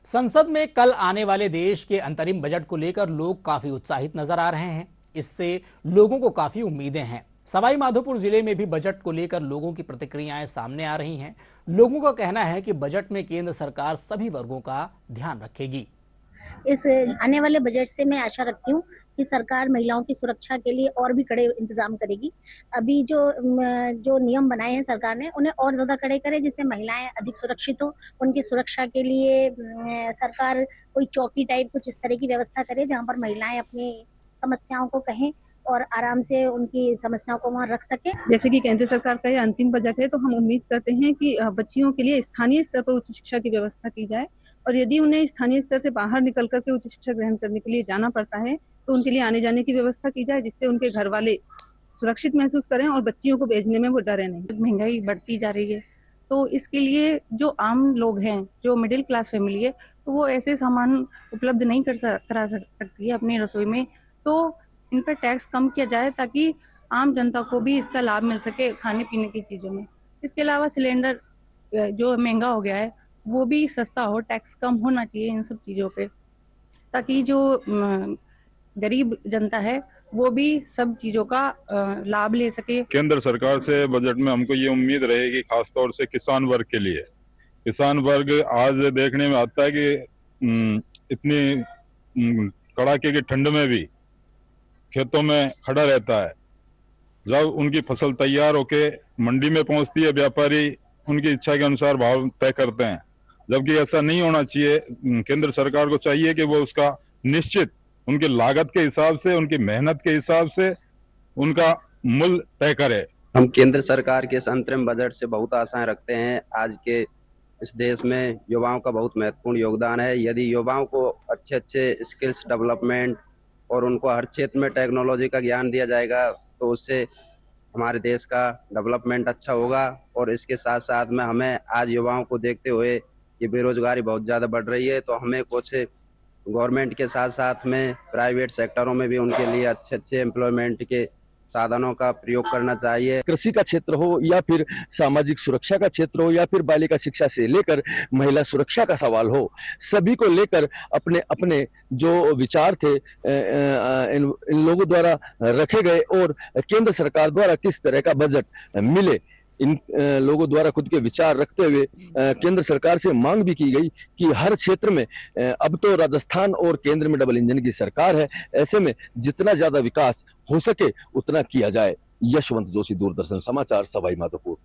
संसद में कल आने वाले देश के अंतरिम बजट को लेकर लोग काफी उत्साहित नजर आ रहे हैं। इससे लोगों को काफी उम्मीदें हैं। सवाई माधोपुर जिले में भी बजट को लेकर लोगों की प्रतिक्रियाएं सामने आ रही हैं। लोगों का कहना है कि बजट में केंद्र सरकार सभी वर्गों का ध्यान रखेगी। इस आने वाले बजट से मैं आशा रखती हूँ कि सरकार महिलाओं की सुरक्षा के लिए और भी कड़े इंतजाम करेगी। अभी जो नियम बनाए हैं सरकार ने, उन्हें और ज्यादा कड़े करे, जिससे महिलाएं अधिक सुरक्षित हो। उनकी सुरक्षा के लिए सरकार कोई चौकी टाइप कुछ इस तरह की व्यवस्था करे, जहाँ पर महिलाएं अपनी समस्याओं को कहें और आराम से उनकी समस्याओं को वहाँ रख सके। जैसे कि केंद्र सरकार का ये अंतिम बजट है, तो हम उम्मीद करते हैं कि बच्चियों के लिए स्थानीय स्तर पर उच्च शिक्षा की व्यवस्था की जाए, और यदि उन्हें स्थानीय स्तर से बाहर निकल करके उच्च शिक्षा ग्रहण करने के लिए जाना पड़ता है, तो उनके लिए आने जाने की व्यवस्था की जाए, जिससे उनके घर वाले सुरक्षित महसूस करें और बच्चियों को भेजने में वो डरे नहीं। महंगाई बढ़ती जा रही है, तो इसके लिए जो आम लोग हैं, जो मिडिल क्लास फैमिली है, तो वो ऐसे सामान उपलब्ध नहीं करा सकती है अपनी रसोई में। तो इन पर टैक्स कम किया जाए ताकि आम जनता को भी इसका लाभ मिल सके खाने पीने की चीज़ों में। इसके अलावा सिलेंडर जो महंगा हो गया है, वो भी सस्ता हो, टैक्स कम होना चाहिए इन सब चीज़ों पे, ताकि जो गरीब जनता है वो भी सब चीजों का लाभ ले सके। केंद्र सरकार से बजट में हमको ये उम्मीद रहेगी, खासतौर से किसान वर्ग के लिए। किसान वर्ग आज देखने में आता है कि इतनी कड़ाके की ठंड में भी खेतों में खड़ा रहता है। जब उनकी फसल तैयार होके मंडी में पहुंचती है, व्यापारी उनकी इच्छा के अनुसार भाव तय करते हैं, जबकि ऐसा नहीं होना चाहिए। केंद्र सरकार को चाहिए कि वो उसका निश्चित उनकी लागत के हिसाब से, उनकी मेहनत के हिसाब से उनका मूल्य तय करे। हम केंद्र सरकार के इस अंतरिम बजट से बहुत आशाएं रखते हैं। आज के इस देश में युवाओं का बहुत महत्वपूर्ण योगदान है। यदि युवाओं को अच्छे अच्छे स्किल्स डेवलपमेंट और उनको हर क्षेत्र में टेक्नोलॉजी का ज्ञान दिया जाएगा, तो उससे हमारे देश का डेवलपमेंट अच्छा होगा। और इसके साथ साथ में हमें आज युवाओं को देखते हुए ये बेरोजगारी बहुत ज़्यादा बढ़ रही है, तो हमें कुछ गवर्नमेंट के साथ साथ में प्राइवेट सेक्टरों में भी उनके लिए अच्छे अच्छे एम्प्लॉयमेंट के साधनों का प्रयोग करना चाहिए। कृषि का क्षेत्र हो या फिर सामाजिक सुरक्षा का क्षेत्र हो या फिर बालिका शिक्षा से लेकर महिला सुरक्षा का सवाल हो, सभी को लेकर अपने अपने जो विचार थे इन लोगों द्वारा रखे गए, और केंद्र सरकार द्वारा किस तरह का बजट मिले, इन लोगों द्वारा खुद के विचार रखते हुए केंद्र सरकार से मांग भी की गई कि हर क्षेत्र में, अब तो राजस्थान और केंद्र में डबल इंजन की सरकार है, ऐसे में जितना ज्यादा विकास हो सके उतना किया जाए। यशवंत जोशी, दूरदर्शन समाचार, सवाई माधोपुर।